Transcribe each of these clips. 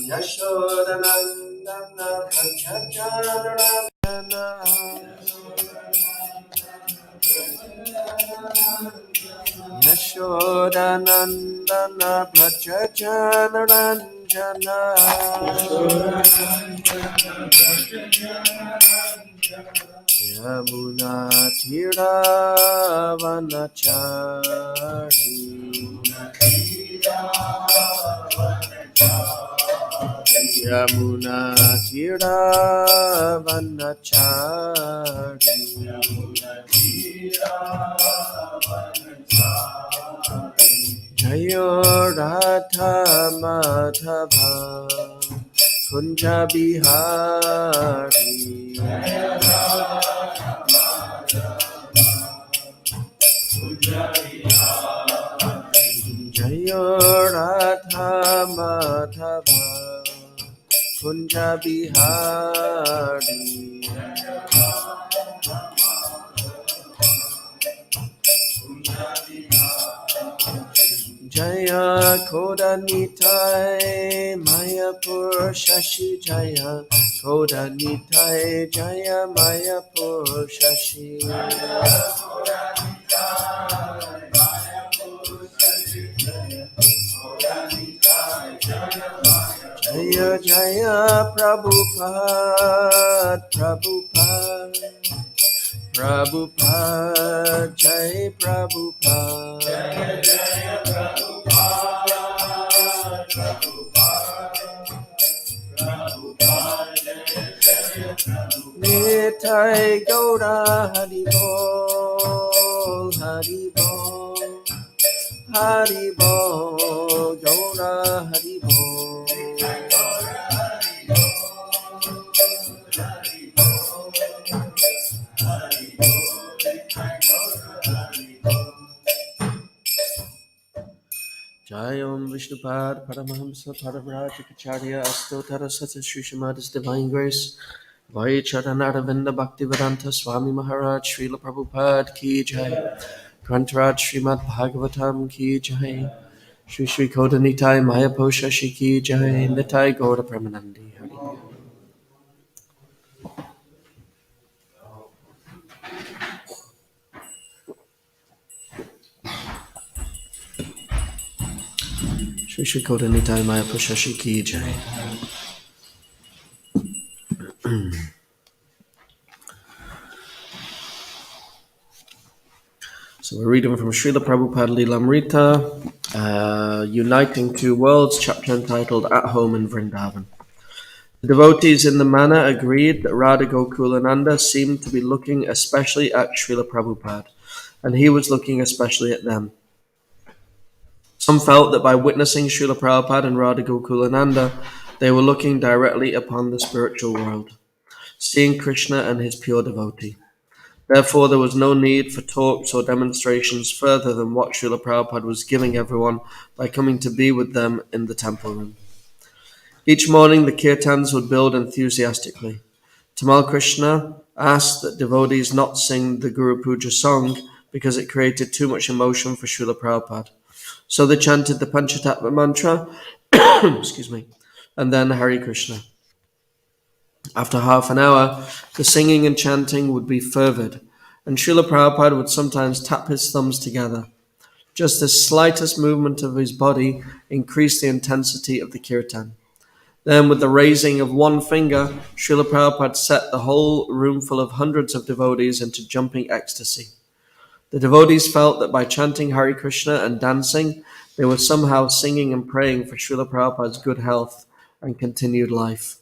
Yashodanandana Prachacharana Yashodanandana Prachacharana Yamuna Tiravanachari Yamuna Tiravanachari Jayo Radha Madhava Kunja Bihari Jayo Radha Madhava Kunja Bihari Jaya Kodanitai Mayapur Shashi Jaya Kodanitai Jaya Mayapur Shashi Jaya Jaya Prabhupada Prabhupada Prabhupada Jai Prabhupada Nitai Gaura Haribol Haribol Haribol Gaura Haribol Jai Om Vishnupad Paramahamsa Paravrajikacharya Astotara Sata Sri Srimad Divine Grace Vai Charanaravinda Bhaktivedanta Swami Maharaj Srila Prabhupada Ki Jai Grantaraj Srimad Bhagavatam Ki Jai Shri Shri Kodanitai Mayaposha Ki Jai Nitai Gaura Pramanandi Hari Shri Shri Kodanitai Mayaposha Ki Jai. So we're reading from Srila Prabhupada Lilamrita, Uniting Two Worlds, chapter entitled At Home in Vrindavan. The devotees in the manna agreed that Radha Gokulananda seemed to be looking especially at Srila Prabhupada, and he was looking especially at them. Some felt that by witnessing Srila Prabhupada and Radha Gokulananda, they were looking directly upon the spiritual world, seeing Krishna and his pure devotee. Therefore, there was no need for talks or demonstrations further than what Srila Prabhupada was giving everyone by coming to be with them in the temple room. Each morning, the kirtans would build enthusiastically. Tamal Krishna asked that devotees not sing the Guru Puja song because it created too much emotion for Srila Prabhupada. So they chanted the Panchatattva mantra, and then Hare Krishna. After half an hour, the singing and chanting would be fervid, and Srila Prabhupada would sometimes tap his thumbs together. Just the slightest movement of his body increased the intensity of the kirtan. Then, with the raising of one finger, Srila Prabhupada set the whole room full of hundreds of devotees into jumping ecstasy. The devotees felt that by chanting Hare Krishna and dancing, they were somehow singing and praying for Srila Prabhupada's good health and continued life.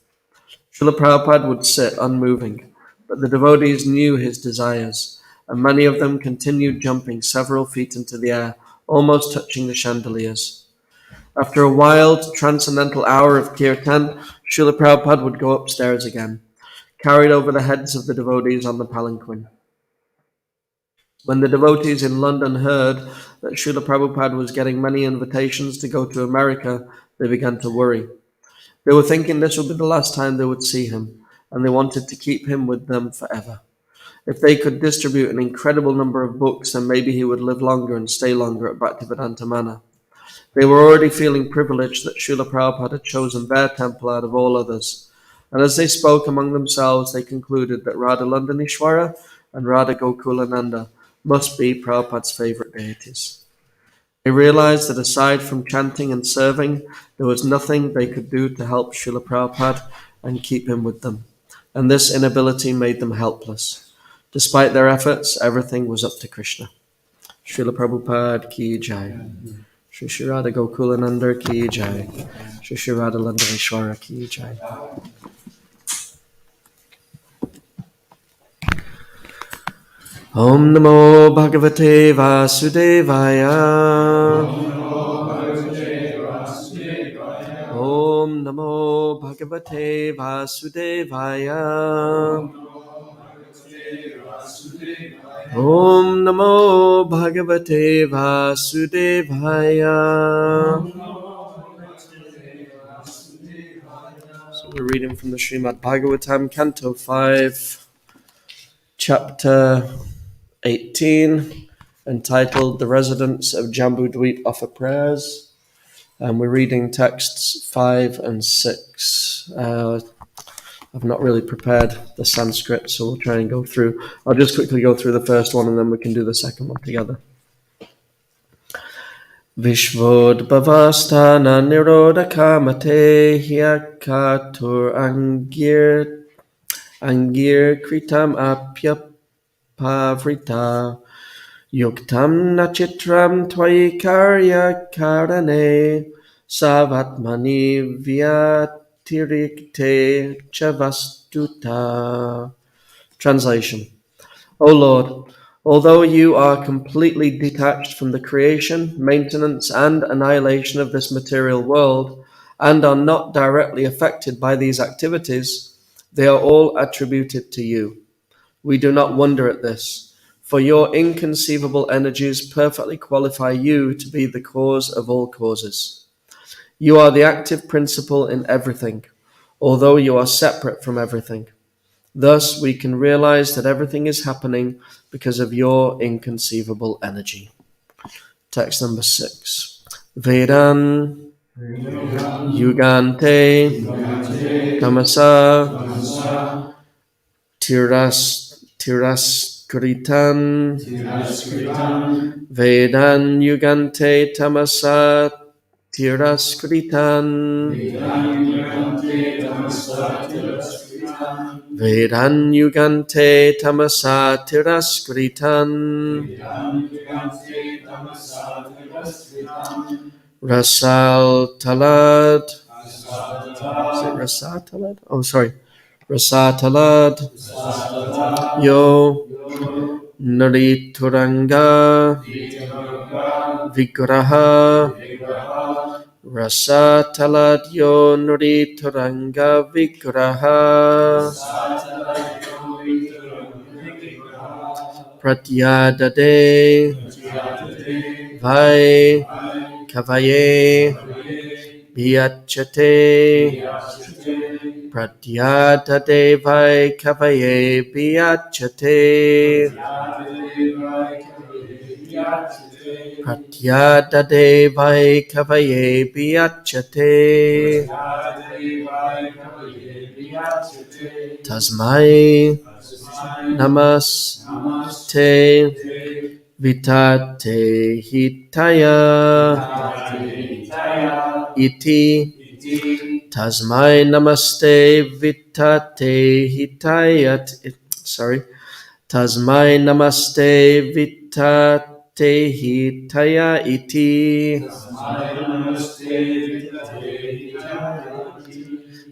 Srila Prabhupada would sit unmoving, but the devotees knew his desires, and many of them continued jumping several feet into the air, almost touching the chandeliers. After a wild, transcendental hour of kirtan, Srila Prabhupada would go upstairs again, carried over the heads of the devotees on the palanquin. When the devotees in London heard that Srila Prabhupada was getting many invitations to go to America, they began to worry. They were thinking this would be the last time they would see him, and they wanted to keep him with them forever. If they could distribute an incredible number of books, then maybe he would live longer and stay longer at Bhaktivedanta Manor. They were already feeling privileged that Srila Prabhupada had chosen their temple out of all others. And as they spoke among themselves, they concluded that Radha Landanishwara and Radha Gokulananda must be Prabhupada's favorite deities. They realized that aside from chanting and serving, there was nothing they could do to help Srila Prabhupada and keep him with them. And this inability made them helpless. Despite their efforts, everything was up to Krishna. Srila Prabhupada ki jai. Shri Shri Radha Gokulananda ki jai. Shri Shri Radha Landanishwara ki jai. Om Namo Bhagavate Vasudevaya. Om Namo Bhagavate Vasudevaya. Om Namo Bhagavate Vasudevaya. So we're reading from the Srimad Bhagavatam, Canto 5, Chapter 18, entitled The Residents of Jambudweep Offer Prayers. And we're reading texts 5 and 6. I've not really prepared the Sanskrit, so we'll try and go through. I'll just quickly go through the first one and then we can do the second one together. Vishvod Bhavastana Niroda Kamate Hyakatur Angir Kritam Apyapavrita Yuktam Nachitram Twayi Karya Karane Savatmani Vyatirikte Chavastuta. Translation. O Lord, although you are completely detached from the creation, maintenance, and annihilation of this material world, and are not directly affected by these activities, they are all attributed to you. We do not wonder at this, for your inconceivable energies perfectly qualify you to be the cause of all causes. You are the active principle in everything, although you are separate from everything. Thus, we can realize that everything is happening because of your inconceivable energy. Text number 6. Vedan Yugante Tamasa Tiraskritan Vedan Yugante Tamasa Tiraskritan Vedan Yugante Tamasa Tiraskritan Rasal Talad. Is it Rasal Talad? Oh, sorry. Rasal Talad. Yo Narituranga Vigraha Rasa Talad Yo Narituranga Vigraha Pratyadade Vai Kavaye Biachate Pratyadade Vai Kavaye Biachate Pratyadade Vai Kavaye Biachate Tasmai Namaste Vitate Hitaya Iti Tasmai Namaste Vitate Hitayat. Tasmai Namaste Vitate Hitaya Iti.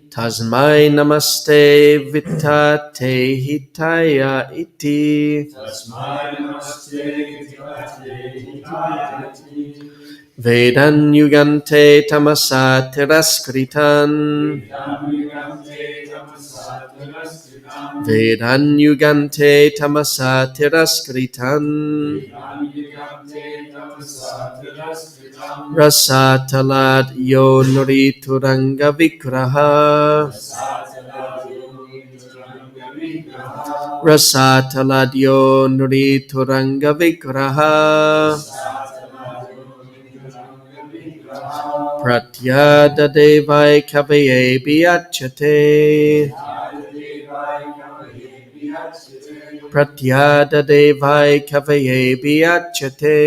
Tasmai Namaste Vitate Hitaya Iti. Vedan Yugante Tamasa Tiraskritan Vedan Yugante Tamasa Tiraskritan Rasatalad Yo Nurituranga Vigraha Rasatalad Yo Nurituranga Vigraha Pratyadadevai kavaye biyachate. Pratyadadevai kavaye biyachate.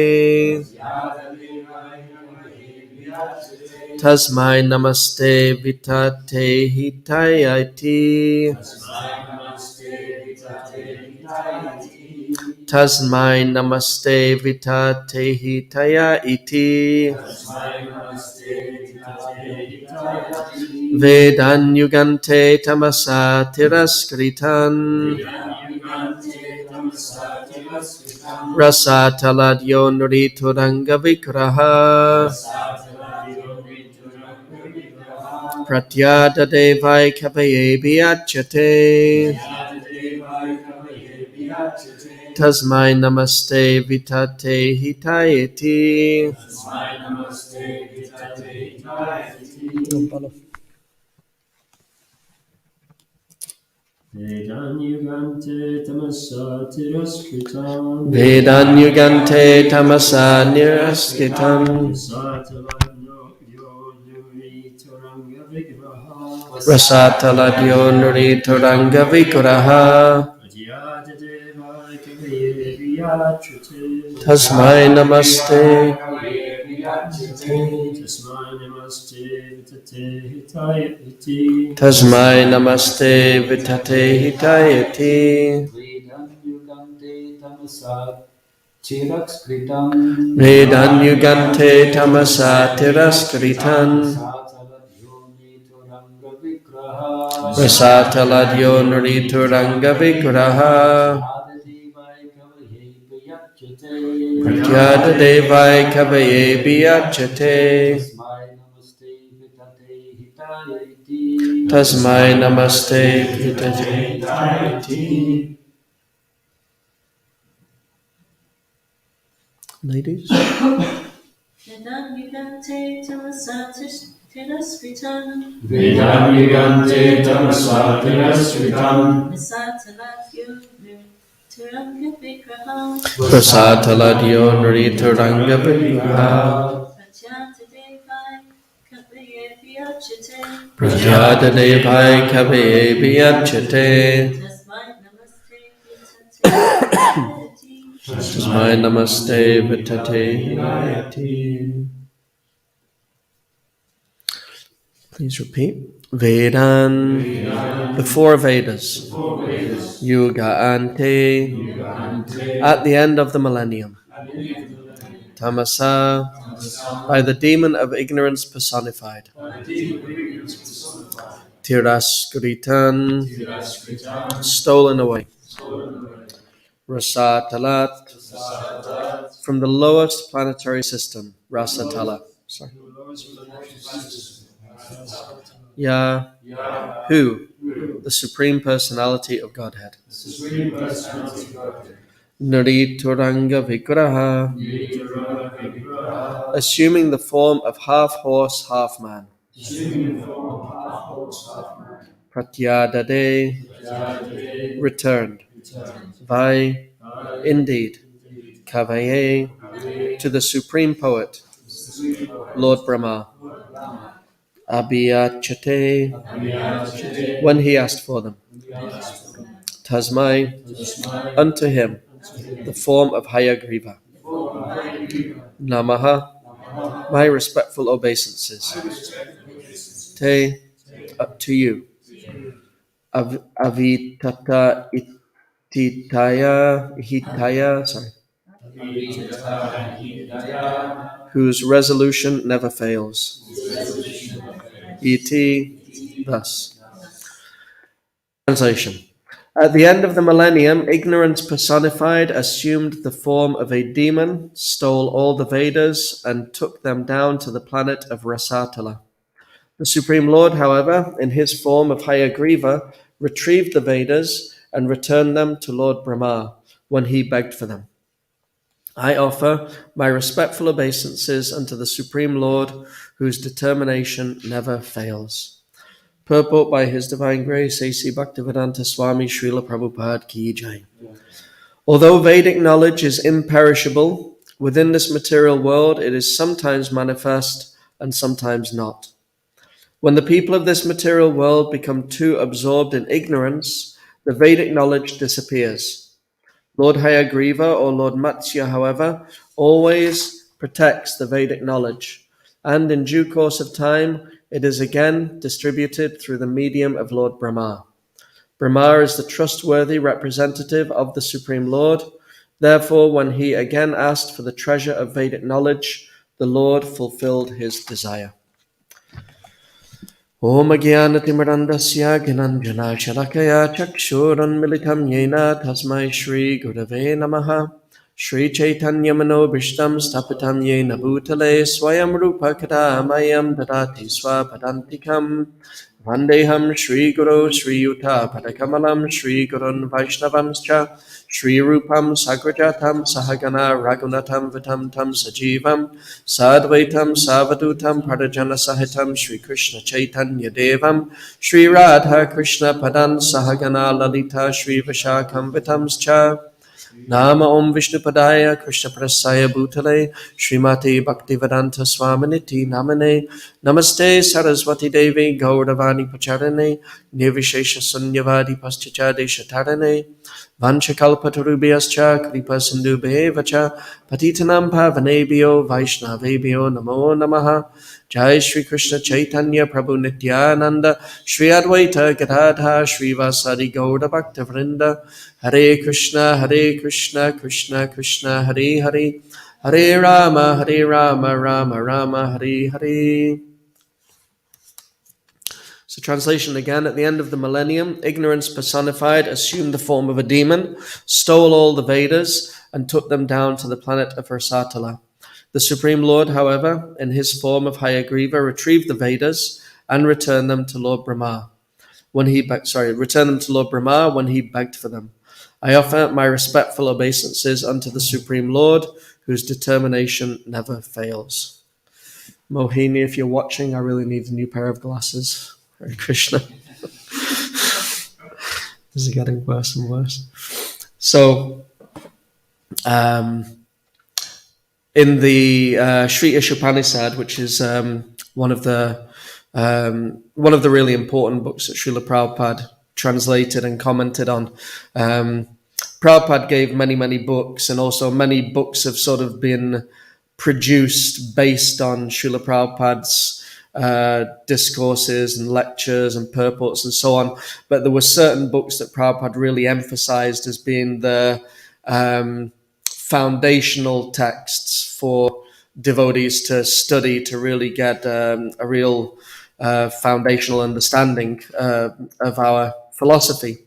Tasmai namaste vitate hitayati. Tasmai namaste vitate hitaya iti. Vedan yugante tamasa tiraskritan. Rasataladyo nurituranga vikraha. Pratyadadevai kavaye biyachate. Tasmai namaste vitate hitayeti. Vedan yugante tamasa tiraskritam. Vedan yugante tamasa niraskitam. Rasataladyo nurituranga vikraha. Tasmai namaste. Tasmai namaste vitate hitayati. Vedan yugante tamasa tiraskritan. Rasataladyo nurituranga vikraha. Pratyadadevai kavaye biyachate. Tasmai namaste vitate hitayati. Ladies? Vedan yugante tamasa tiraskritam. Vedan yugante tamasa tiraskritam. Rasataladyo nurituranga vikraha. Rasataladyo nurituranga vikraha. Pratyadadevai kavaye biyachate. Tasmai namaste vitate hitayati. Please repeat. Vedan, the four Vedas. Yuga ante, at the end of the millennium. Tamasa, by the demon of ignorance personified. Tiraskritan, stolen away. Rasatalat, from the lowest planetary system. Rasatala. Sorry. Ya, who? The Supreme Personality of Godhead. Nurituranga Vigraha, assuming the form of half horse, half man. Pratyadade, returned. Vai, indeed. Kavaye, to the Supreme Poet, Lord Brahma. Abhiyachate, when he asked for them. Tasmai, unto him, the form of Hayagriva. Namaha, my respectful obeisances. Te, up to you. Avitata hitaya, whose resolution never fails. Iti, thus. Translation. At the end of the millennium, ignorance personified assumed the form of a demon, stole all the Vedas, and took them down to the planet of Rasatala. The Supreme Lord, however, in his form of Hayagriva, retrieved the Vedas and returned them to Lord Brahma when he begged for them. I offer my respectful obeisances unto the Supreme Lord, whose determination never fails. Purport by His Divine Grace, A.C. Bhaktivedanta Swami Srila Prabhupada Ki Jai. Although Vedic knowledge is imperishable, Within this material world, it is sometimes manifest and sometimes not. When the people of this material world become too absorbed in ignorance, the Vedic knowledge disappears. Lord Hayagriva or Lord Matsya, however, always protects the Vedic knowledge, and in due course of time, it is again distributed through the medium of Lord Brahma. Brahma is the trustworthy representative of the Supreme Lord. Therefore, when he again asked for the treasure of Vedic knowledge, the Lord fulfilled his desire. Om Agyanatimirandasya Gyananjana Shalakaya Chakshuranmilitam Yena Tasmai Shri Gurave Namaha Shri Chaitanya Manobhishtam Stapitam Yena Bhutale Swayam Rupa Kadamayam Dadati Swapadantikam Vandeham Shri Guru Shri Yuta Padakamalam Shri Gurun Vaishnavamscha Shri Rupam Sagrajatam Sahagana Ragunatam Vitam Tam Sajivam Sadvaitam Savadutam Pradajana Sahitam Shri Krishna Chaitanya Devam Shri Radha Krishna Padan Sahagana Lalita Shri Vishakam Vitamscha Nama Om Vishnu Padaya Krishna Prasaya Bhutale Srimati Bhaktivedanta Swaminiti Namane Namaste Saraswati Devi Gauravani Pacharane Nirvishesha Sunyavadi Paschachade Shatarane Vanchakalpatarubhyascha Kripa Sindhubhevacha Patitanam Pavanebhyo Vaishnavebhyo Namo Namaha Jai Shri Krishna Chaitanya Prabhu Nityananda Shri Advaita Gadadha Shri Vasadi Gaura Bhakta Vrinda Hare Krishna Krishna Krishna Hare Hare Hare Rama Rama Rama Hare Hare. So translation again, at the end of the millennium, ignorance personified assumed the form of a demon, stole all the Vedas, and took them down to the planet of Rasatala. The Supreme Lord, however, in his form of Hayagriva, retrieved the Vedas and returned them to Lord Brahma when he begged for them. I offer my respectful obeisances unto the Supreme Lord, whose determination never fails. Mohini, if you're watching, I really need a new pair of glasses. Hare Krishna. This is getting worse and worse. So, in the Sri Ishopanishad, which is one of the really important books that Srila Prabhupada translated and commented on, Prabhupada gave many books, and also many books have sort of been produced based on Srila Prabhupada's discourses and lectures and purports and so on. But there were certain books that Prabhupada really emphasized as being the foundational texts for devotees to study, to really get a real foundational understanding of our philosophy.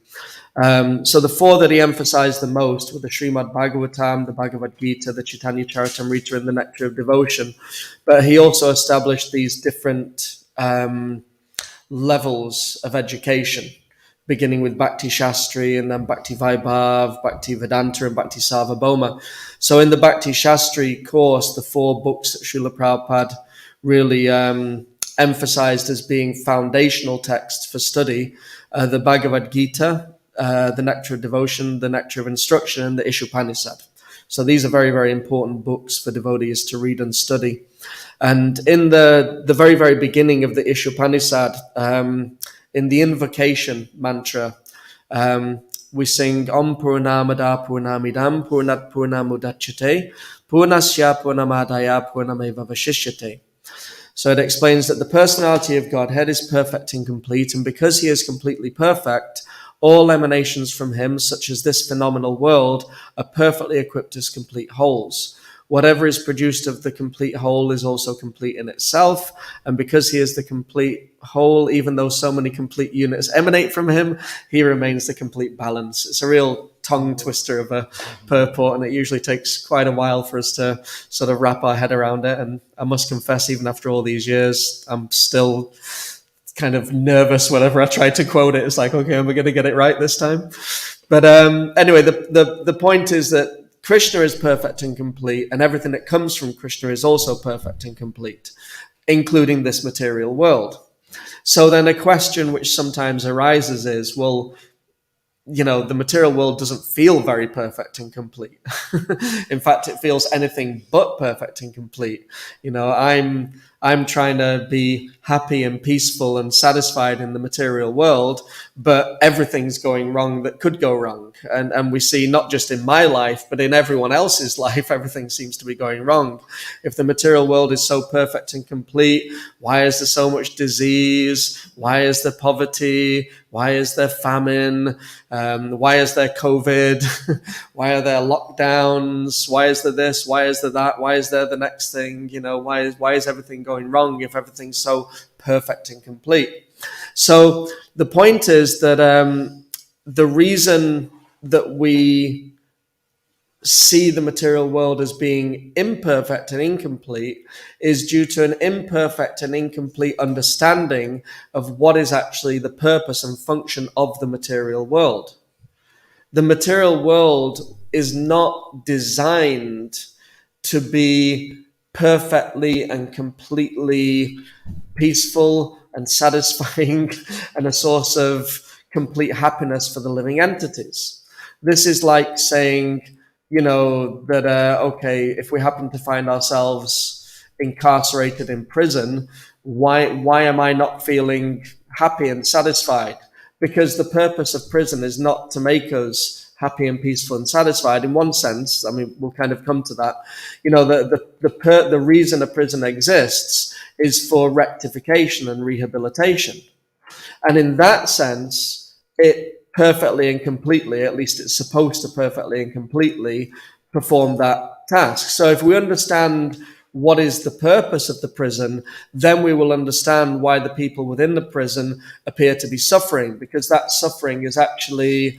So the four that he emphasized the most were the Srimad Bhagavatam, the Bhagavad Gita, the Chaitanya Charitamrita, and the Nectar of Devotion. But he also established these different levels of education, beginning with Bhakti Shastri and then Bhakti Vaibhav, Bhakti Vedanta, and Bhakti Sarvabhauma. So in the Bhakti Shastri course, the four books that Srila Prabhupada really emphasized as being foundational texts for study, the Bhagavad Gita, the Nectar of Devotion, the Nectar of Instruction, and the Ishopanishad. So these are very important books for devotees to read and study. And in the very beginning of the Ishopanishad, in the invocation mantra, we sing Om Purnamada Purnamidam Purnat Purnamudachyate Purnasya Purnamadaya Purnameva Vashishyate. So it explains that the personality of Godhead is perfect and complete, and because he is completely perfect, all emanations from him, such as this phenomenal world, are perfectly equipped as complete wholes. Whatever is produced of the complete whole is also complete in itself, and because he is the complete whole, even though so many complete units emanate from him, he remains the complete balance. It's a real tongue twister of a purport, and it usually takes quite a while for us to sort of wrap our head around it. And I must confess, even after all these years, I'm still kind of nervous whenever I try to quote it. It's like, okay, am I going to get it right this time? But anyway, the point is that Krishna is perfect and complete, and everything that comes from Krishna is also perfect and complete, including this material world. So then a question which sometimes arises is, well, the material world doesn't feel very perfect and complete. In fact, it feels anything but perfect and complete. I'm trying to be happy and peaceful and satisfied in the material world, but everything's going wrong that could go wrong. And we see not just in my life, but in everyone else's life, everything seems to be going wrong. If the material world is so perfect and complete, why is there so much disease? Why is there poverty? Why is there famine? Why is there COVID? Why are there lockdowns? Why is there this? Why is there that? Why is there the next thing? Why is everything going wrong if everything's so perfect and complete? So the point is that the reason that we see the material world as being imperfect and incomplete is due to an imperfect and incomplete understanding of what is actually the purpose and function of the material world. The material world is not designed to be perfectly and completely peaceful and satisfying and a source of complete happiness for the living entities. This is like saying, that, okay, if we happen to find ourselves incarcerated in prison, why am I not feeling happy and satisfied? Because the purpose of prison is not to make us happy and peaceful and satisfied. In one sense, I mean, we'll kind of come to that. The reason a prison exists is for rectification and rehabilitation. And in that sense, it perfectly and completely, at least it's supposed to perfectly and completely perform that task. So if we understand what is the purpose of the prison, then we will understand why the people within the prison appear to be suffering, because that suffering is actually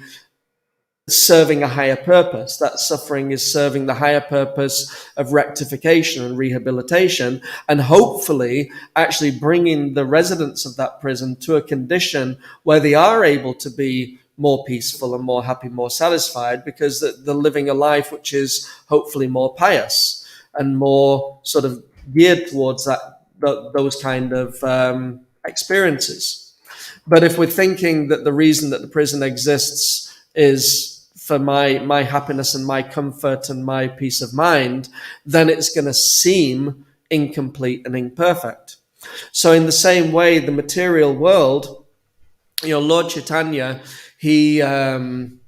serving a higher purpose. That suffering is serving the higher purpose of rectification and rehabilitation, and hopefully actually bringing the residents of that prison to a condition where they are able to be more peaceful and more happy, more satisfied, because they're living a life which is hopefully more pious and more sort of geared towards those kind of experiences. But if we're thinking that the reason that the prison exists is for my happiness and my comfort and my peace of mind, then it's going to seem incomplete and imperfect. So in the same way, the material world, Lord Chaitanya, he in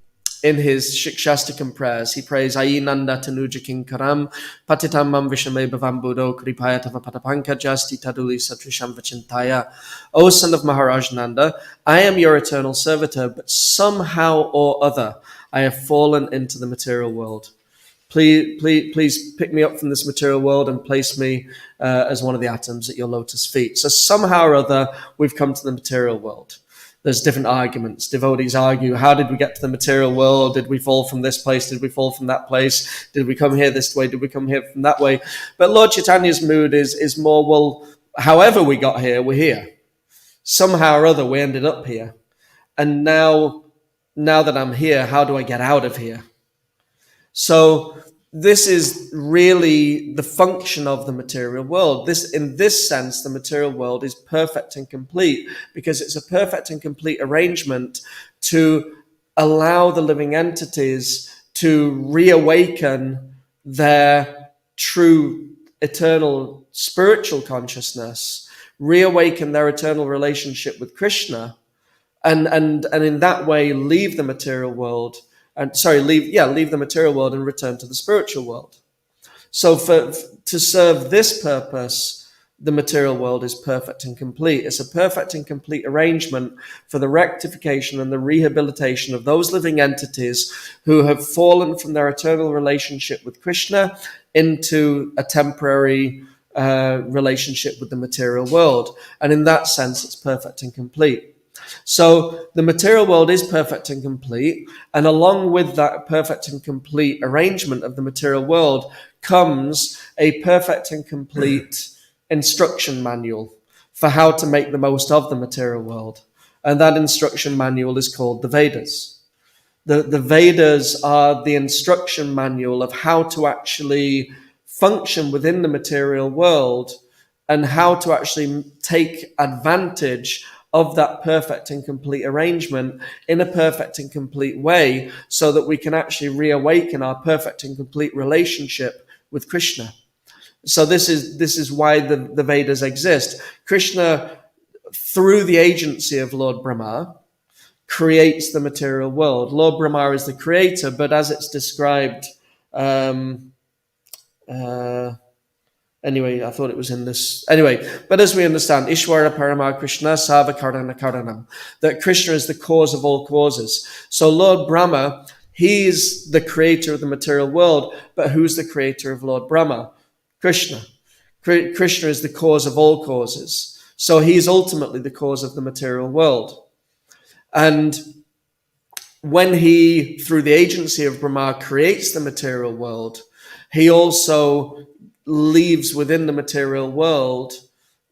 his Shikshastakam prayers, he prays, Ayinanda tanuja kinkaram, patitam mam vishame bhavam buddho, kripayatava patapanka jasti taduli satrisham vachintaya. O son of Maharaj Nanda, I am your eternal servitor, but somehow or other, I have fallen into the material world. Please pick me up from this material world and place me as one of the atoms at your lotus feet. So somehow or other, we've come to the material world. There's different arguments. Devotees argue, how did we get to the material world? Did we fall from this place? Did we fall from that place? Did we come here this way? Did we come here from that way? But Lord Chaitanya's mood is more, well, however we got here, we're here. Somehow or other, we ended up here. And now that I'm here, how do I get out of here? So this is really the function of the material world. In this sense, the material world is perfect and complete because it's a perfect and complete arrangement to allow the living entities to reawaken their true eternal spiritual consciousness, reawaken their eternal relationship with Krishna, and in that way leave the material world. Leave the material world and return to the spiritual world. So to serve this purpose, the material world is perfect and complete. It's a perfect and complete arrangement for the rectification and the rehabilitation of those living entities who have fallen from their eternal relationship with Krishna into a temporary relationship with the material world. And in that sense, it's perfect and complete. So the material world is perfect and complete, and along with that perfect and complete arrangement of the material world comes a perfect and complete instruction manual for how to make the most of the material world. And that instruction manual is called the Vedas. The Vedas are the instruction manual of how to actually function within the material world and how to actually take advantage of that perfect and complete arrangement in a perfect and complete way, so that we can actually reawaken our perfect and complete relationship with Krishna. So this is why the Vedas exist. Krishna, through the agency of Lord Brahma, creates the material world. Lord Brahma is the creator, but as it's described, anyway, I thought it was in this. Anyway, but as we understand, Ishvara Parama Krishna Sava Karana Karanam, that Krishna is the cause of all causes. So Lord Brahma, he's the creator of the material world, but who's the creator of Lord Brahma? Krishna. Krishna is the cause of all causes. So he's ultimately the cause of the material world. And when he, through the agency of Brahma, creates the material world, he also leaves within the material world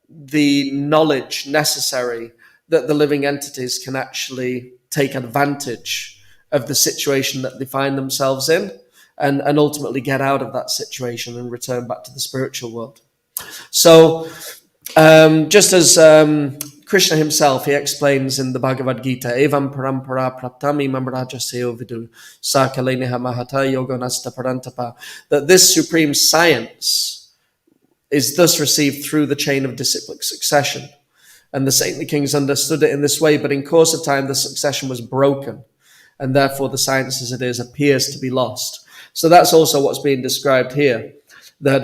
the knowledge necessary that the living entities can actually take advantage of the situation that they find themselves in, and ultimately get out of that situation and return back to the spiritual world. So just as Krishna himself, he explains in the Bhagavad Gita, Evam parampara praptami mamrajaseo vidu sakaleneha mahata yoganasta parantapa, that this supreme science is thus received through the chain of disciplic succession. And the saintly kings understood it in this way, but in course of time the succession was broken, and therefore the science as it is appears to be lost. So that's also what's being described here, that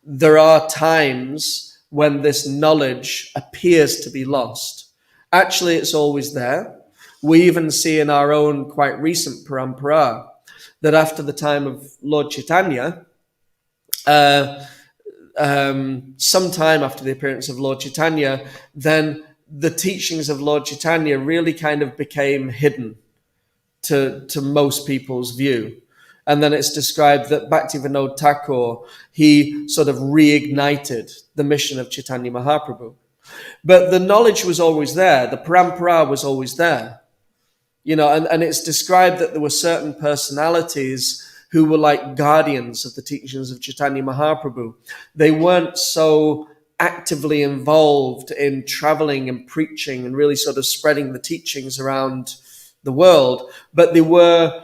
there are times when this knowledge appears to be lost. Actually, it's always there. We even see in our own quite recent parampara that after the time of Lord Chaitanya, sometime after the appearance of Lord Chaitanya, then the teachings of Lord Chaitanya really kind of became hidden to most people's view. And then it's described that Bhaktivinoda Thakur, he sort of reignited the mission of Chaitanya Mahaprabhu. But the knowledge was always there. The parampara was always there. You know, and it's described that there were certain personalities who were like guardians of the teachings of Chaitanya Mahaprabhu. They weren't so actively involved in traveling and preaching and really sort of spreading the teachings around the world, but they were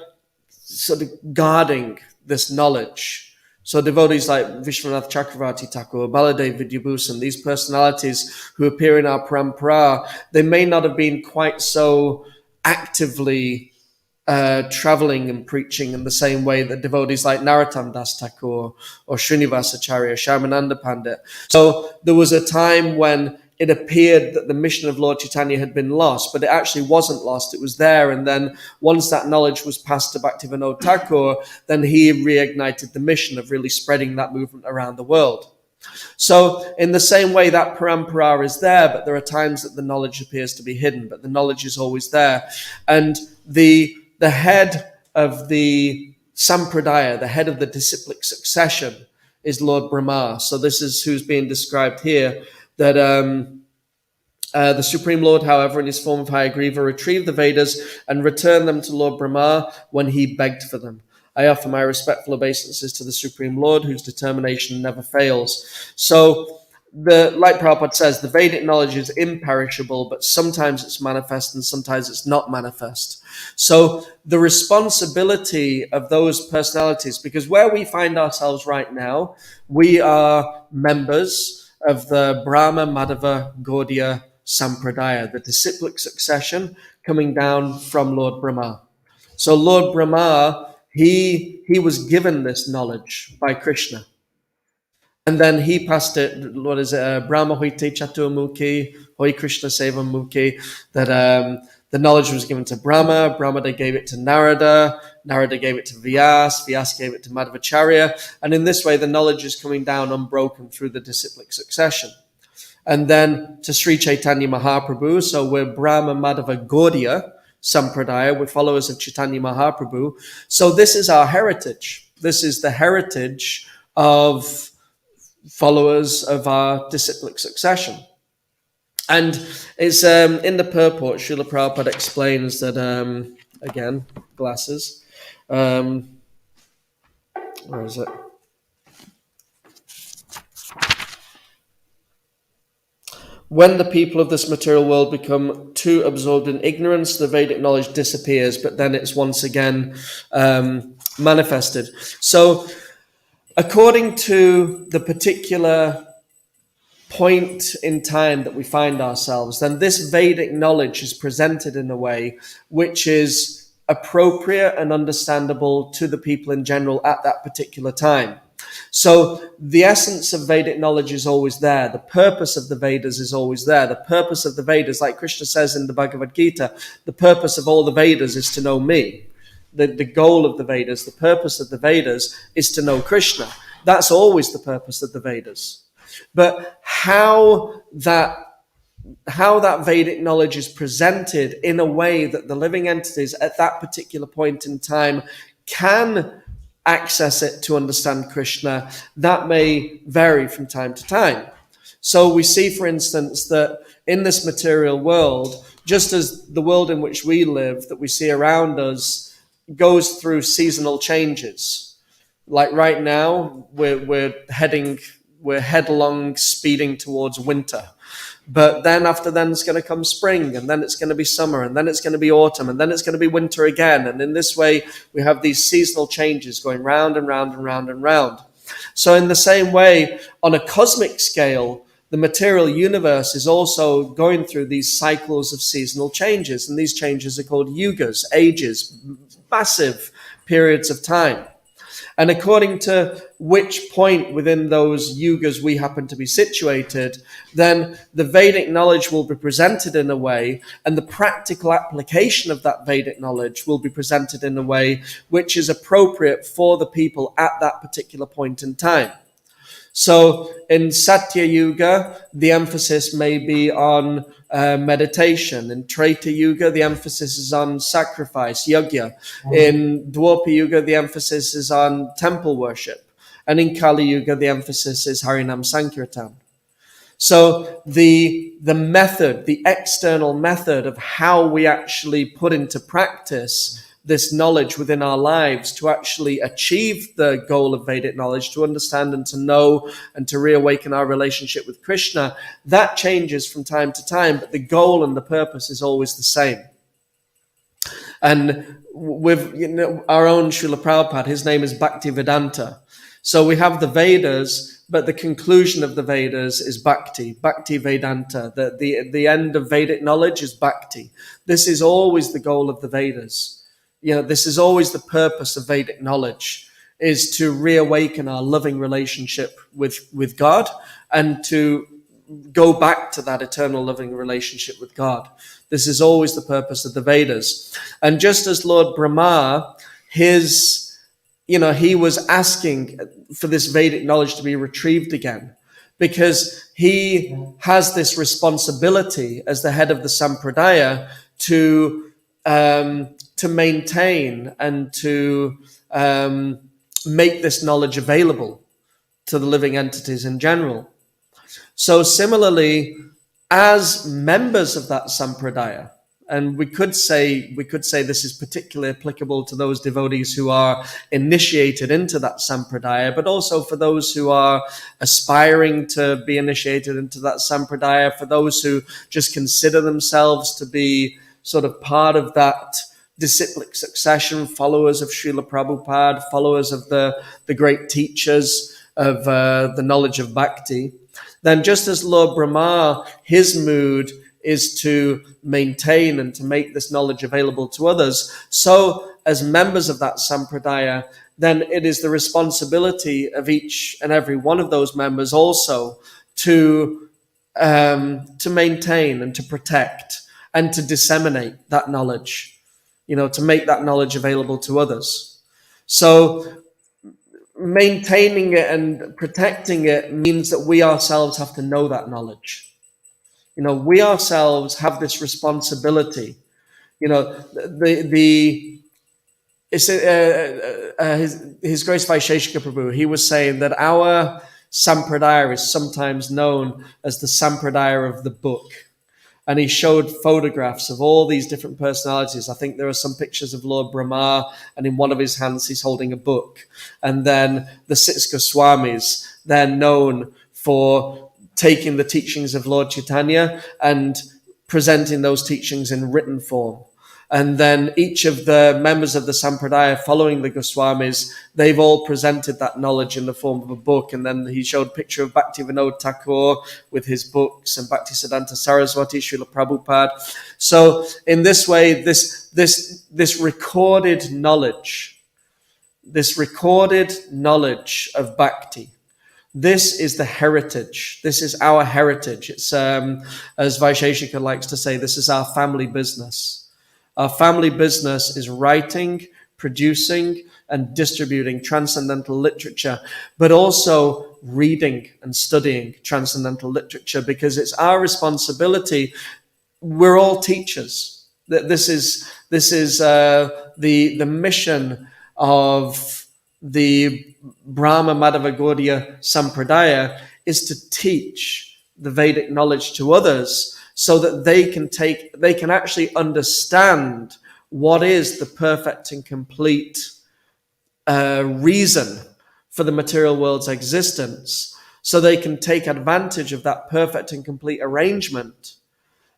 sort of guarding this knowledge. So devotees like Vishwanath Chakravarti Thakur, Baladev Vidyabhusan, these personalities who appear in our parampara, they may not have been quite so actively traveling and preaching in the same way that devotees like Narottam Das Thakur or Srinivasacharya, Shyamananda Pandit. So there was a time when it appeared that the mission of Lord Chaitanya had been lost, but it actually wasn't lost. It was there. And then once that knowledge was passed to Bhaktivinoda Thakur, then he reignited the mission of really spreading that movement around the world. So in the same way, that parampara is there, but there are times that the knowledge appears to be hidden, but the knowledge is always there. And the head of the sampradaya, the head of the disciplic succession, is Lord Brahma. So this is who's being described here, that the Supreme Lord, however, in his form of Hayagriva, retrieved the Vedas and returned them to Lord Brahma when he begged for them. I offer my respectful obeisances to the Supreme Lord, whose determination never fails. So, like Prabhupada says, the Vedic knowledge is imperishable, but sometimes it's manifest and sometimes it's not manifest. So the responsibility of those personalities, because where we find ourselves right now, we are members of the Brahma Madhava Gaudiya Sampradaya, the disciplic succession coming down from Lord Brahma. So Lord Brahma, he was given this knowledge by Krishna. And then he passed it, what is it, Brahma Hoite Chaturmukhi, Hoi Krishna Seva Mukhi, that the knowledge was given to Brahma, Brahma gave it to Narada, Narada gave it to Vyas, Vyas gave it to Madhvacharya, and in this way the knowledge is coming down unbroken through the disciplic succession. And then to Sri Chaitanya Mahaprabhu, so we're Brahma Madhava Gaudiya Sampradaya, we're followers of Chaitanya Mahaprabhu. So this is our heritage. This is the heritage of followers of our disciplic succession. And it's in the purport, Srila Prabhupada explains that, again, glasses. Where is it? when the people of this material world become too absorbed in ignorance, the Vedic knowledge disappears, but then it's once again manifested. So according to the particular point in time that we find ourselves, then this Vedic knowledge is presented in a way which is appropriate and understandable to the people in general at that particular time. So the essence of Vedic knowledge is always there. The purpose of the Vedas is always there. The purpose of the Vedas, like Krishna says in the Bhagavad Gita, the purpose of all the Vedas is to know me. The goal of the Vedas, the purpose of the Vedas is to know Krishna. That's always the purpose of the Vedas. But how that Vedic knowledge is presented in a way that the living entities at that particular point in time can access it to understand Krishna, that may vary from time to time. So we see, for instance, that in this material world, just as the world in which we live, that we see around us, goes through seasonal changes. Like right now, we're headlong speeding towards winter. But then after then it's going to come spring, and then it's going to be summer, and then it's going to be autumn, and then it's going to be winter again. And in this way, we have these seasonal changes going round and round and round and round. So in the same way, on a cosmic scale, the material universe is also going through these cycles of seasonal changes. And these changes are called yugas, ages, massive periods of time. And according to which point within those yugas we happen to be situated, then the Vedic knowledge will be presented in a way, and the practical application of that Vedic knowledge will be presented in a way which is appropriate for the people at that particular point in time. So in Satya Yuga, the emphasis may be on meditation. In Treta Yuga, the emphasis is on sacrifice, yajna. In Dwapara Yuga, the emphasis is on temple worship. And in Kali Yuga, the emphasis is Harinam Sankirtan. So the method, the external method of how we actually put into practice this knowledge within our lives to actually achieve the goal of Vedic knowledge, to understand and to know and to reawaken our relationship with Krishna, that changes from time to time, but the goal and the purpose is always the same. And with our own Srila Prabhupada, his name is Bhaktivedanta. So we have the Vedas, but the conclusion of the Vedas is Bhakti Vedanta. The end of Vedic knowledge is Bhakti. This is always the goal of the Vedas. This is always the purpose of Vedic knowledge, is to reawaken our loving relationship with God and to go back to that eternal loving relationship with God. This is always the purpose of the Vedas. And just as Lord Brahma, he was asking for this Vedic knowledge to be retrieved again, because he has this responsibility as the head of the Sampradaya to maintain and to make this knowledge available to the living entities in general. So similarly, as members of that Sampradaya, and we could say this is particularly applicable to those devotees who are initiated into that Sampradaya, but also for those who are aspiring to be initiated into that Sampradaya, for those who just consider themselves to be sort of part of that disciplic succession, followers of Srila Prabhupada, followers of the great teachers of the knowledge of bhakti, then just as Lord Brahma, his mood is to maintain and to make this knowledge available to others, so as members of that Sampradaya, then it is the responsibility of each and every one of those members also to maintain and to protect and to disseminate that knowledge, to make that knowledge available to others. So maintaining it and protecting it means that we ourselves have to know that knowledge. We ourselves have this responsibility. His Grace Vaisheshika Prabhu, he was saying that our Sampradaya is sometimes known as the Sampradaya of the book. And he showed photographs of all these different personalities. I think there are some pictures of Lord Brahma, and in one of his hands he's holding a book. And then the Six Goswamis, they're known for taking the teachings of Lord Chaitanya and presenting those teachings in written form. And then each of the members of the Sampradaya following the Goswamis, they've all presented that knowledge in the form of a book. And then he showed a picture of Bhaktivinoda Thakur with his books and Bhaktisiddhanta Saraswati, Srila Prabhupada. So in this way, this recorded knowledge of bhakti, this is the heritage. This is our heritage. It's, as Vaisheshika likes to say, this is our family business. Our family business is writing, producing, and distributing transcendental literature, but also reading and studying transcendental literature, because it's our responsibility. We're all teachers. This is the mission of the Brahma Madhava Gaudiya Sampradaya, is to teach the Vedic knowledge to others, so that they can actually understand what is the perfect and complete reason for the material world's existence, so they can take advantage of that perfect and complete arrangement,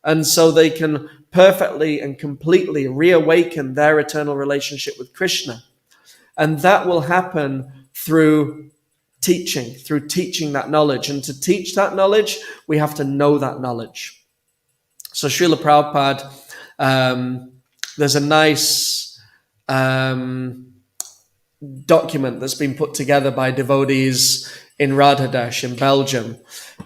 and so they can perfectly and completely reawaken their eternal relationship with Krishna. And that will happen through teaching that knowledge. And to teach that knowledge, we have to know that knowledge. So Srila Prabhupada, there's a nice document that's been put together by devotees in Radhadesh in Belgium.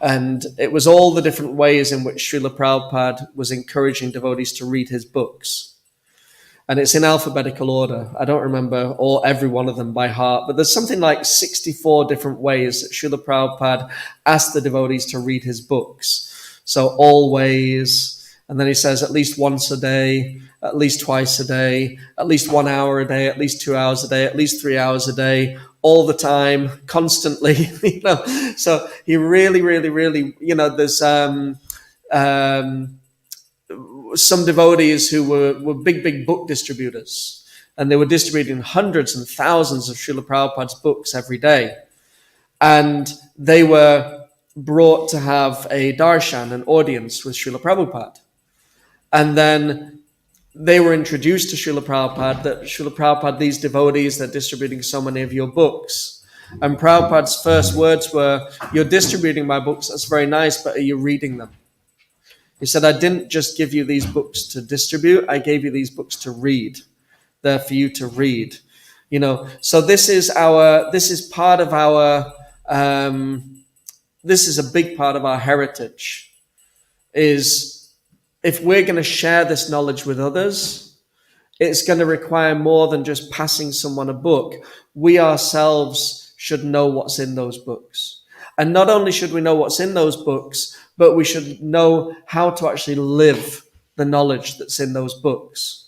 And it was all the different ways in which Srila Prabhupada was encouraging devotees to read his books. And it's in alphabetical order. I don't remember every one of them by heart, but there's something like 64 different ways that Srila Prabhupada asked the devotees to read his books. So always, and then he says at least once a day, at least twice a day, at least 1 hour a day, at least 2 hours a day, at least 3 hours a day, all the time, constantly. So he really, there's some devotees who were big book distributors, and they were distributing hundreds and thousands of Srila Prabhupada's books every day. And they were brought to have a darshan, an audience with Srila Prabhupada. And then they were introduced to Srila Prabhupada, that Srila Prabhupada, these devotees, they're distributing so many of your books. And Prabhupada's first words were, "You're distributing my books, that's very nice, but are you reading them?" He said, "I didn't just give you these books to distribute, I gave you these books to read. They're for you to read." So this is part of our, this is a big part of our heritage, is if we're going to share this knowledge with others, it's going to require more than just passing someone a book. We ourselves should know what's in those books. And not only should we know what's in those books, but we should know how to actually live the knowledge that's in those books.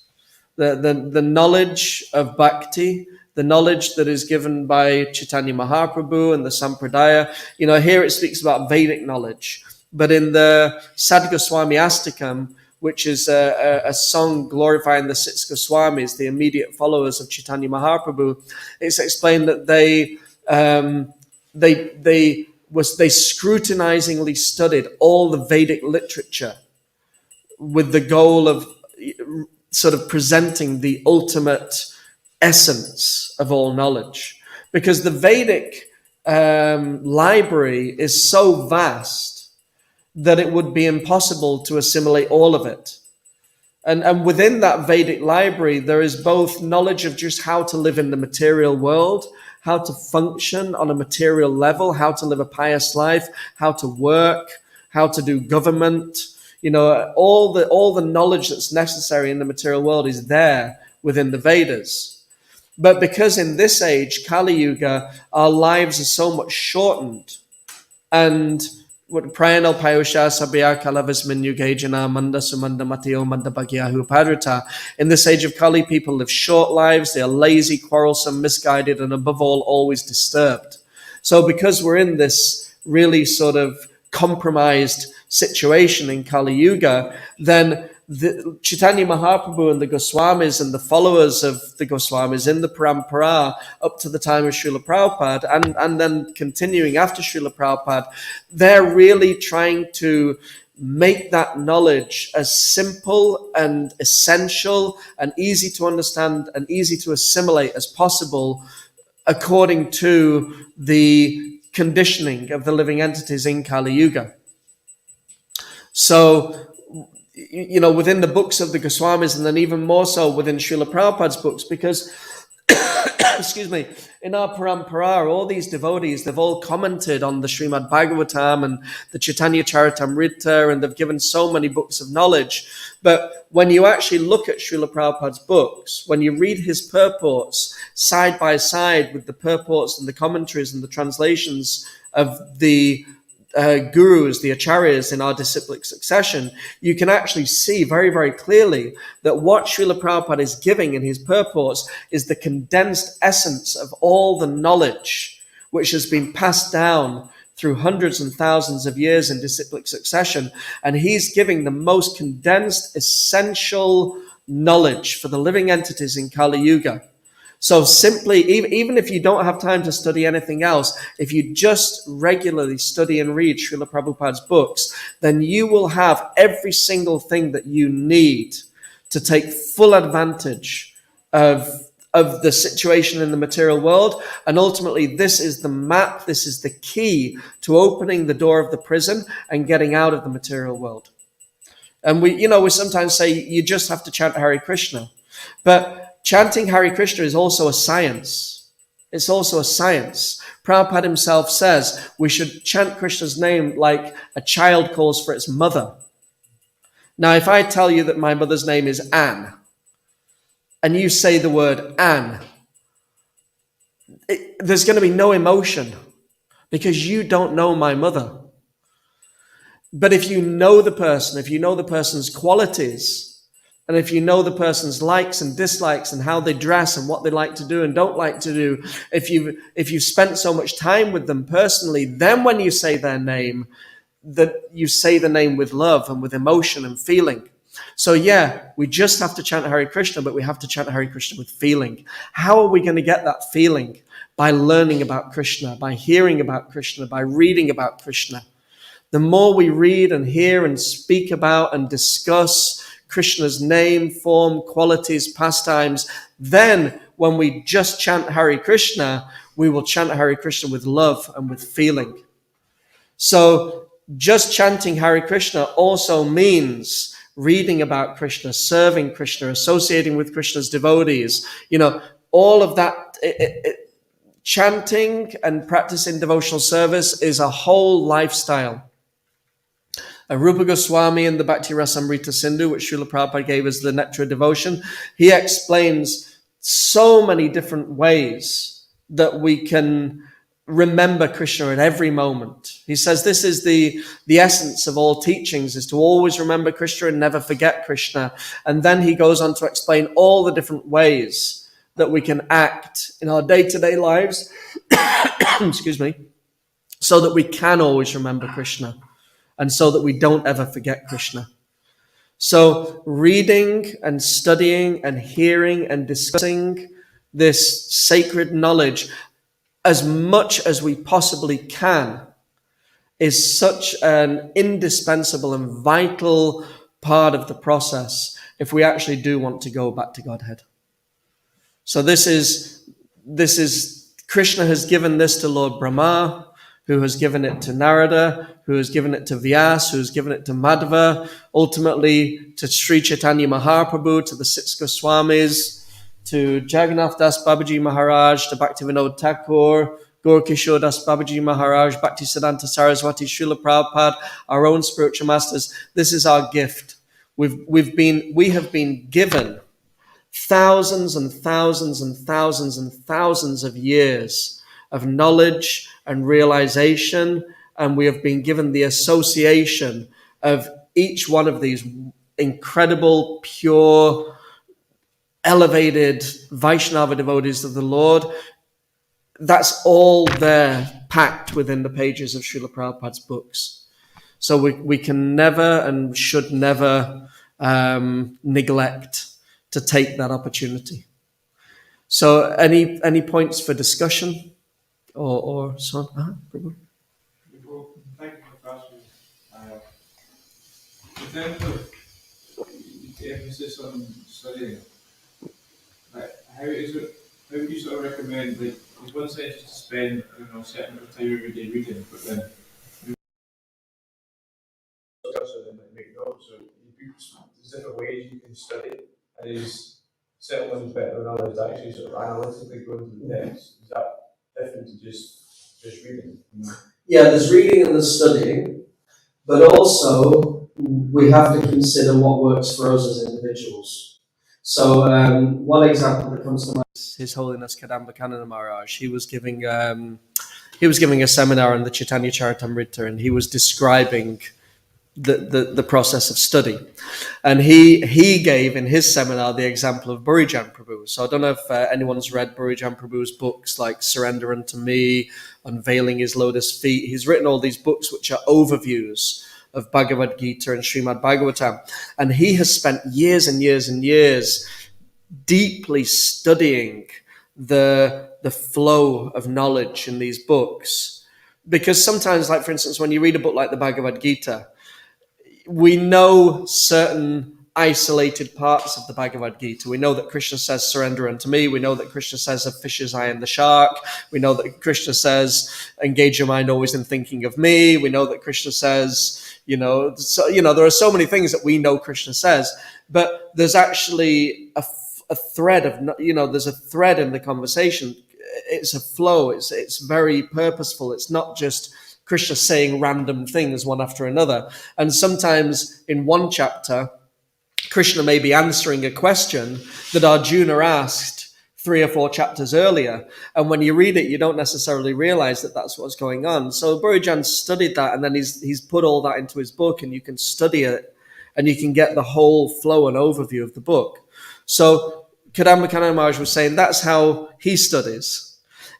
The knowledge of bhakti, the knowledge that is given by Chaitanya Mahaprabhu and the Sampradaya. Here it speaks about Vedic knowledge. But in the Sad Goswami Astakam, which is a song glorifying the 6 Goswamis, the immediate followers of Chaitanya Mahaprabhu, it's explained that they scrutinizingly studied all the Vedic literature with the goal of sort of presenting the ultimate essence of all knowledge. Because the Vedic library is so vast that it would be impossible to assimilate all of it. And within that Vedic library, there is both knowledge of just how to live in the material world, how to function on a material level, how to live a pious life, how to work, how to do government. All the knowledge that's necessary in the material world is there within the Vedas. But because in this age, Kali Yuga, our lives are so much shortened, and Prayanal Payusha Sabya Kalavismin Yugajana Manda Sumanda Matio Manda Bhagyahu Padrita. In this age of Kali, people live short lives, they are lazy, quarrelsome, misguided, and above all, always disturbed. So because we're in this really sort of compromised situation in Kali Yuga, then the Chaitanya Mahaprabhu and the Goswamis and the followers of the Goswamis in the Parampara up to the time of Srila Prabhupada and then continuing after Srila Prabhupada, they're really trying to make that knowledge as simple and essential and easy to understand and easy to assimilate as possible according to the conditioning of the living entities in Kali Yuga. So, within the books of the Goswamis, and then even more so within Srila Prabhupada's books, because, excuse me, in our Parampara, all these devotees, they've all commented on the Srimad Bhagavatam and the Chaitanya Charitamrita, and they've given so many books of knowledge. But when you actually look at Srila Prabhupada's books, when you read his purports side by side with the purports and the commentaries and the translations of the gurus, the acharyas in our disciplic succession, you can actually see very, very clearly that what Srila Prabhupada is giving in his purports is the condensed essence of all the knowledge which has been passed down through hundreds and thousands of years in disciplic succession. And he's giving the most condensed, essential knowledge for the living entities in Kali Yuga. So simply, even if you don't have time to study anything else, if you just regularly study and read Srila Prabhupada's books, then you will have every single thing that you need to take full advantage of the situation in the material world. And ultimately, this is the map, this is the key to opening the door of the prison and getting out of the material world. And we sometimes say you just have to chant Hare Krishna. But chanting Hare Krishna is also a science. It's also a science. Prabhupada himself says we should chant Krishna's name like a child calls for its mother. Now, if I tell you that my mother's name is Anne, and you say the word Anne, there's going to be no emotion because you don't know my mother. But if you know the person, if you know the person's qualities, and if you know the person's likes and dislikes and how they dress and what they like to do and don't like to do, if you've spent so much time with them personally, then when you say their name, that you say the name with love and with emotion and feeling. So yeah, we just have to chant Hare Krishna, but we have to chant Hare Krishna with feeling. How are we going to get that feeling? By learning about Krishna, by hearing about Krishna, by reading about Krishna. The more we read and hear and speak about and discuss Krishna's name, form, qualities, pastimes, then when we just chant Hare Krishna, we will chant Hare Krishna with love and with feeling. So just chanting Hare Krishna also means reading about Krishna, serving Krishna, associating with Krishna's devotees. All of that, chanting and practicing devotional service is a whole lifestyle. Rupa Goswami in the Bhakti Rasamrita Sindhu, which Srila Prabhupada gave as the Nectar of Devotion, he explains so many different ways that we can remember Krishna at every moment. He says this is the essence of all teachings, is to always remember Krishna and never forget Krishna. And then he goes on to explain all the different ways that we can act in our day-to-day lives, excuse me, so that we can always remember Krishna. And so that we don't ever forget Krishna. So reading and studying and hearing and discussing this sacred knowledge as much as we possibly can is such an indispensable and vital part of the process if we actually do want to go back to Godhead. So this is Krishna has given this to Lord Brahma, who has given it to Narada, who has given it to Vyas, who has given it to Madhava, ultimately to Sri Chaitanya Mahaprabhu, to the six Goswamis, to Jagannath Das Babaji Maharaj, to Bhaktivinoda Thakur, Gaur Kishore Das Babaji Maharaj, Bhaktisiddhanta Saraswati, Srila Prabhupada, our own spiritual masters. This is our gift. We have been given thousands and thousands and thousands and thousands of years of knowledge and realization, and we have been given the association of each one of these incredible, pure, elevated Vaishnava devotees of the Lord. That's all there packed within the pages of Srila Prabhupada's books. So we can never and should never neglect to take that opportunity. So any points for discussion or so on? Well, thank you for the question. In terms of the emphasis on studying, like how would you sort of recommend, like, there's one side just to spend, I don't know, a certain amount of time every day reading, but then so then like make notes, so there's different ways you can study, and is certain ones better than others actually sort of analytically go into the text? Is that different to just reading? Yeah, there's reading and there's studying, but also we have to consider what works for us as individuals. So one example that comes to mind is His Holiness Kadamba Kanana Maharaj. He was giving a seminar on the Chaitanya Charitamrita, and he was describing the process of study. And he gave in his seminar the example of Burijan Prabhu. So I don't know if anyone's read Burijan Prabhu's books like Surrender Unto Me, Unveiling His Lotus Feet. He's written all these books which are overviews of Bhagavad Gita and Srimad Bhagavatam. And he has spent years and years and years deeply studying the flow of knowledge in these books. Because sometimes, like for instance, when you read a book like the Bhagavad Gita, we know certain isolated parts of the Bhagavad Gita. We know that Krishna says, surrender unto me. We know that Krishna says, a fish's eye in the shark. We know that Krishna says, engage your mind always in thinking of me. We know that Krishna says, there are so many things that we know Krishna says, but there's actually a thread of, there's a thread in the conversation. It's a flow. It's very purposeful. It's not just Krishna saying random things one after another. And sometimes in one chapter, Krishna may be answering a question that Arjuna asked 3 or 4 chapters earlier. And when you read it, you don't necessarily realize that that's what's going on. So Burijan studied that, and then he's put all that into his book, and you can study it, and you can get the whole flow and overview of the book. So Kadamba Kanana Maharaj was saying that's how he studies.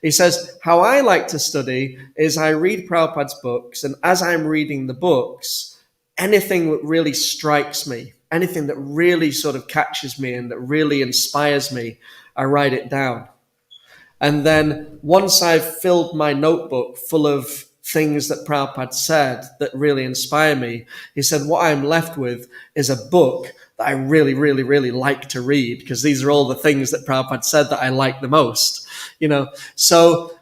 He says, how I like to study is I read Prabhupada's books, and as I'm reading the books, anything that really strikes me, anything that really sort of catches me and that really inspires me, I write it down. And then once I've filled my notebook full of things that Prabhupada said that really inspire me, he said, what I'm left with is a book that I really, really, really like to read, because these are all the things that Prabhupada said that I like the most. So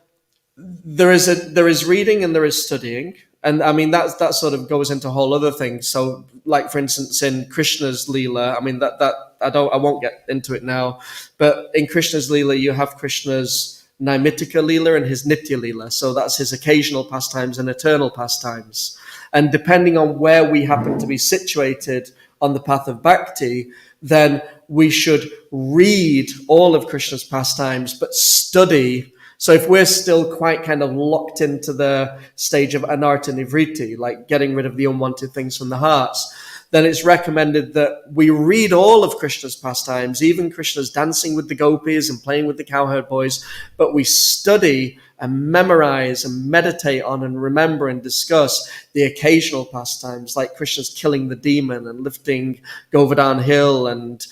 there is reading and there is studying, and I mean that sort of goes into a whole other thing. So, like for instance, in Krishna's Leela, I mean that I won't get into it now, but in Krishna's Leela you have Krishna's Naimitika Leela and his Nitya Leela. So that's his occasional pastimes and eternal pastimes. And depending on where we happen to be situated on the path of bhakti, then we should read all of Krishna's pastimes, but study. So if we're still quite kind of locked into the stage of anartha nivriti, like getting rid of the unwanted things from the hearts, then it's recommended that we read all of Krishna's pastimes, even Krishna's dancing with the gopis and playing with the cowherd boys, but we study and memorize and meditate on and remember and discuss the occasional pastimes, like Krishna's killing the demon and lifting Govardhan Hill and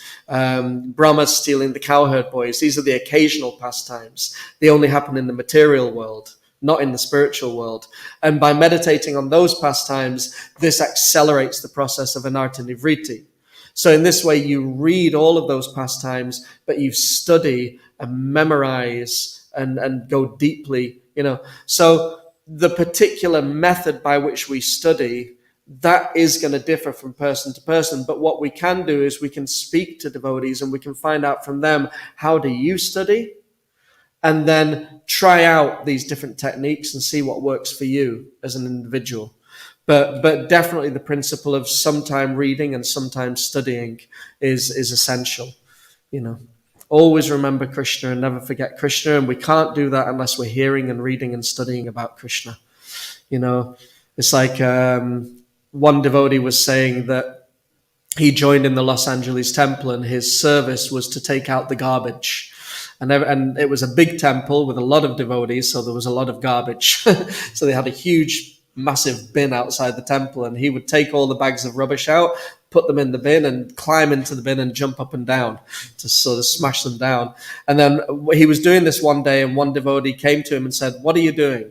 Brahma stealing the cowherd boys. These are the occasional pastimes. They only happen in the material world, not in the spiritual world. And by meditating on those pastimes, this accelerates the process of anartha nivriti. So in this way, you read all of those pastimes, but you study and memorize and go deeply, So the particular method by which we study, that is going to differ from person to person. But what we can do is we can speak to devotees and we can find out from them, how do you study? And then try out these different techniques and see what works for you as an individual. But definitely the principle of sometime reading and sometimes studying is essential. Always remember Krishna and never forget Krishna. And we can't do that unless we're hearing and reading and studying about Krishna. It's like one devotee was saying that he joined in the Los Angeles temple and his service was to take out the garbage. And it was a big temple with a lot of devotees, so there was a lot of garbage. So they had a huge massive bin outside the temple, and he would take all the bags of rubbish out, put them in the bin, and climb into the bin and jump up and down to sort of smash them down. And then he was doing this one day, and one devotee came to him and said, "What are you doing?"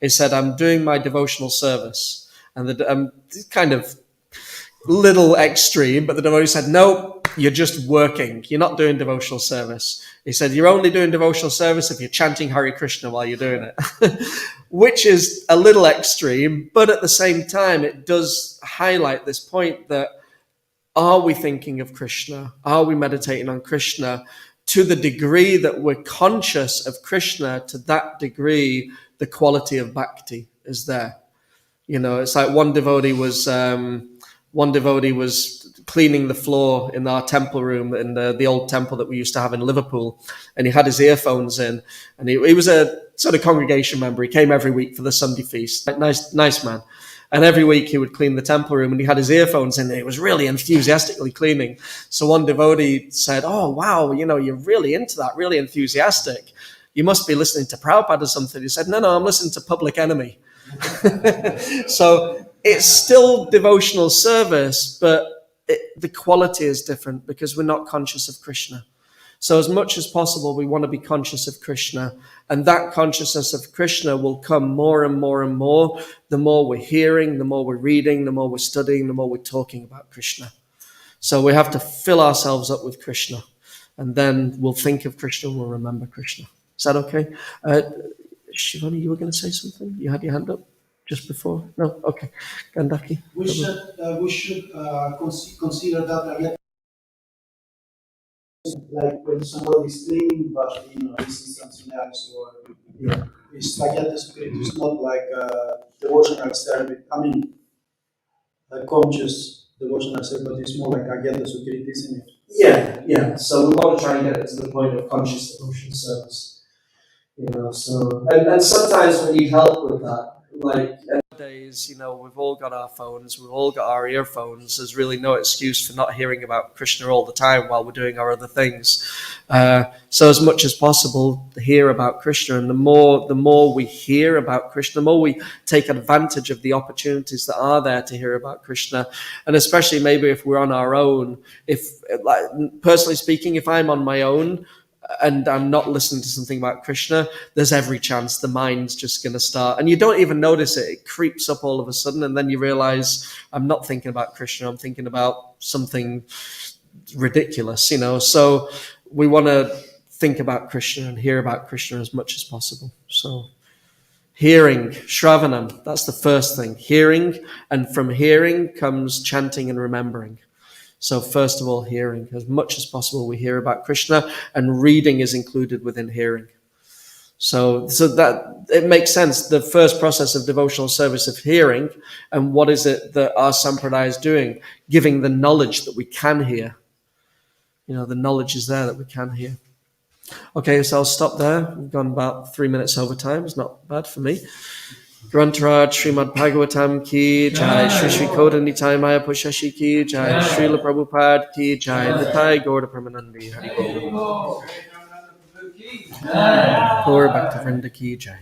He said, "I'm doing my devotional service." And the kind of little extreme, but the devotee said, "No, you're just working. You're not doing devotional service." He said, "You're only doing devotional service if you're chanting Hare Krishna while you're doing it," which is a little extreme, but at the same time, it does highlight this point that are we thinking of Krishna? Are we meditating on Krishna? To the degree that we're conscious of Krishna, to that degree, the quality of bhakti is there. It's like one devotee was cleaning the floor in our temple room in the old temple that we used to have in Liverpool, and he had his earphones in, and he was a sort of congregation member. He came every week for the Sunday feast. Nice man. And every week he would clean the temple room, and he had his earphones in, and he was really enthusiastically cleaning. So one devotee said, "Oh, wow, you're really into that, really enthusiastic. You must be listening to Prabhupada or something." He said, No, I'm listening to Public Enemy." So it's still devotional service, but the quality is different because we're not conscious of Krishna. So as much as possible, we want to be conscious of Krishna, and that consciousness of Krishna will come more and more and more. The more we're hearing, the more we're reading, the more we're studying, the more we're talking about Krishna. So we have to fill ourselves up with Krishna, and then we'll think of Krishna and we'll remember Krishna. Is that okay? Shivani, you were going to say something? You had your hand up just before? No? Okay. Gandaki. We should consider that again. Like when somebody is cleaning, but this is something else, or it's like the spirit. It's not like devotional service. I mean, a conscious devotional service, but it's more like agenda security, isn't it? Yeah. So we want to try and get it to the point of conscious devotional service. So and sometimes we need help with that. Like nowadays, we've all got our phones, we've all got our earphones. There's really no excuse for not hearing about Krishna all the time while we're doing our other things. So as much as possible, hear about Krishna, and the more we hear about Krishna, the more we take advantage of the opportunities that are there to hear about Krishna. And especially maybe if we're on our own, personally speaking, if I'm on my own and I'm not listening to something about Krishna, there's every chance the mind's just going to start. And you don't even notice it. It creeps up all of a sudden, and then you realize I'm not thinking about Krishna. I'm thinking about something ridiculous, So we want to think about Krishna and hear about Krishna as much as possible. So hearing, Shravanam, that's the first thing. Hearing, and from hearing comes chanting and remembering. So first of all, hearing. As much as possible, we hear about Krishna, and reading is included within hearing. So that it makes sense. The first process of devotional service of hearing, and what is it that our sampradaya is doing? Giving the knowledge that we can hear. The knowledge is there that we can hear. Okay, so I'll stop there. We've gone about 3 minutes over time. It's not bad for me. Grantaraj Srimad Bhagavatam ki jai, Shri Shri Koda Nitai Maya Pushashi ki jai, Srila Prabhupada ki jai, Nitai Gaura Pramanandi Hari Bol. Gaura Bhakta Vrinda ki jai.